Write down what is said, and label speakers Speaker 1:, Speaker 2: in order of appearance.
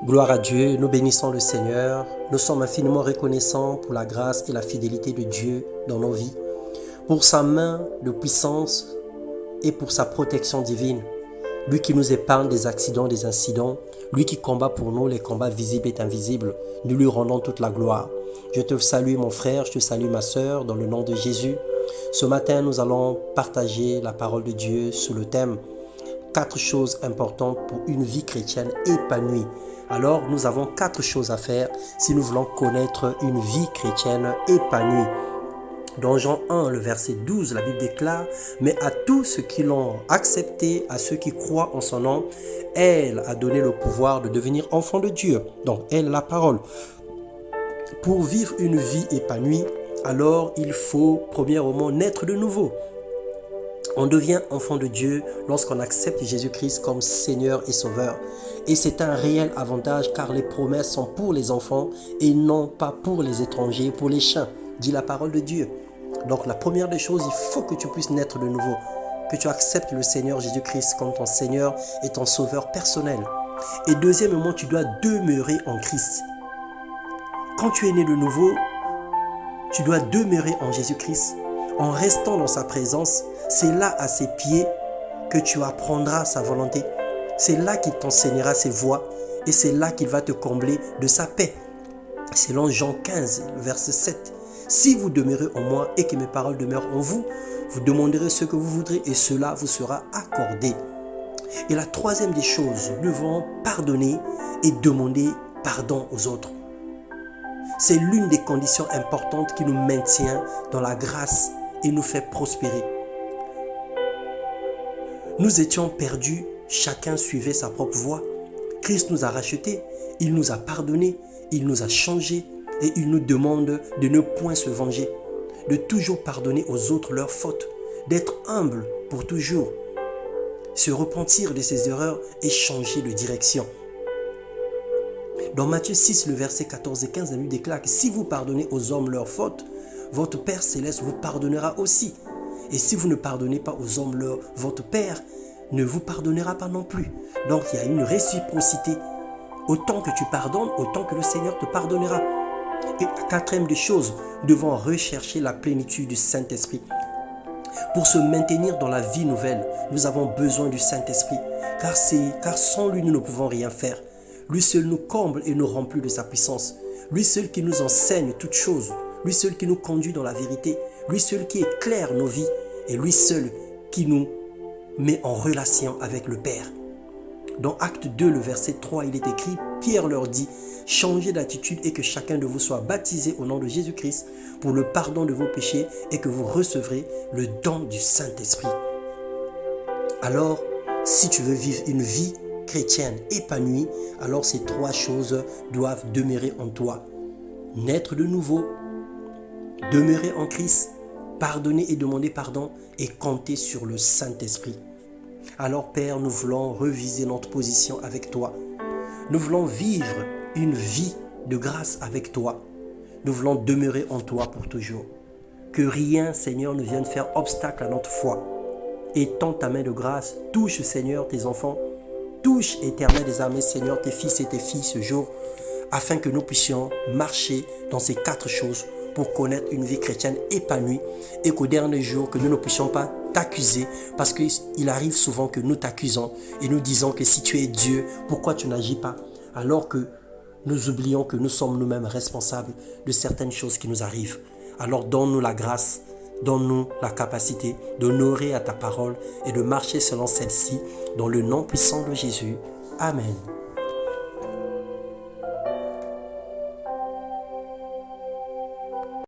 Speaker 1: Gloire à Dieu, nous bénissons le Seigneur. Nous sommes infiniment reconnaissants pour la grâce et la fidélité de Dieu dans nos vies, pour sa main de puissance et pour sa protection divine. Lui qui nous épargne des accidents, des incidents, lui qui combat pour nous les combats visibles et invisibles, nous lui rendons toute la gloire. Je te salue mon frère, je te salue ma sœur, dans le nom de Jésus. Ce matin, nous allons partager la parole de Dieu sous le thème 4 choses importantes pour une vie chrétienne épanouie. Alors, nous avons 4 choses à faire si nous voulons connaître une vie chrétienne épanouie. Dans Jean 1, le verset 12, la Bible déclare « Mais à tous ceux qui l'ont accepté, à ceux qui croient en son nom, elle a donné le pouvoir de devenir enfants de Dieu. » Donc, elle, la parole. Pour vivre une vie épanouie, alors il faut premièrement naître de nouveau. On devient enfant de Dieu lorsqu'on accepte Jésus-Christ comme Seigneur et Sauveur. Et c'est un réel avantage car les promesses sont pour les enfants et non pas pour les étrangers, pour les chiens, dit la parole de Dieu. Donc la première des choses, il faut que tu puisses naître de nouveau, que tu acceptes le Seigneur Jésus-Christ comme ton Seigneur et ton Sauveur personnel. Et deuxièmement, tu dois demeurer en Christ. Quand tu es né de nouveau, tu dois demeurer en Jésus-Christ. En restant dans sa présence, c'est là à ses pieds que tu apprendras sa volonté. C'est là qu'il t'enseignera ses voies et c'est là qu'il va te combler de sa paix. Selon Jean 15, verset 7. Si vous demeurez en moi et que mes paroles demeurent en vous, vous demanderez ce que vous voudrez et cela vous sera accordé. Et la troisième des choses, nous devons pardonner et demander pardon aux autres. C'est l'une des conditions importantes qui nous maintient dans la grâce et nous fait prospérer. Nous étions perdus, chacun suivait sa propre voie. Christ nous a rachetés, il nous a pardonnés, il nous a changés et il nous demande de ne point se venger, de toujours pardonner aux autres leurs fautes, d'être humble pour toujours, se repentir de ses erreurs et changer de direction. Dans Matthieu 6, le verset 14 et 15, la Bible déclare que si vous pardonnez aux hommes leurs fautes, votre Père Céleste vous pardonnera aussi. Et si vous ne pardonnez pas aux hommes leurs, votre Père ne vous pardonnera pas non plus. Donc il y a une réciprocité. Autant que tu pardonnes, autant que le Seigneur te pardonnera. Et quatrième des choses, nous devons rechercher la plénitude du Saint-Esprit. Pour se maintenir dans la vie nouvelle, nous avons besoin du Saint-Esprit. Car sans lui, nous ne pouvons rien faire. Lui seul nous comble et nous remplit de sa puissance. Lui seul qui nous enseigne toutes choses. Lui seul qui nous conduit dans la vérité. Lui seul qui éclaire nos vies. Et lui seul qui nous met en relation avec le Père. Dans Acte 2, le verset 3, il est écrit, Pierre leur dit, changez d'attitude et que chacun de vous soit baptisé au nom de Jésus-Christ pour le pardon de vos péchés et que vous recevrez le don du Saint-Esprit. Alors, si tu veux vivre une vie chrétienne épanouie, alors ces 3 choses doivent demeurer en toi. Naître de nouveau, demeurer en Christ, pardonner et demander pardon et compter sur le Saint-Esprit. Alors Père, nous voulons reviser notre position avec toi. Nous voulons vivre une vie de grâce avec toi. Nous voulons demeurer en toi pour toujours. Que rien, Seigneur, ne vienne faire obstacle à notre foi. Étends ta main de grâce, touche, Seigneur, tes enfants. Touche, Éternel des armées, Seigneur, tes fils et tes filles ce jour, afin que nous puissions marcher dans ces 4 choses pour connaître une vie chrétienne épanouie et qu'au dernier jour, que nous ne puissions pas t'accuser parce qu'il arrive souvent que nous t'accusons et nous disons que si tu es Dieu, pourquoi tu n'agis pas? Alors que nous oublions que nous sommes nous-mêmes responsables de certaines choses qui nous arrivent. Alors donne-nous la grâce, donne-nous la capacité d'honorer à ta parole et de marcher selon celle-ci dans le nom puissant de Jésus. Amen.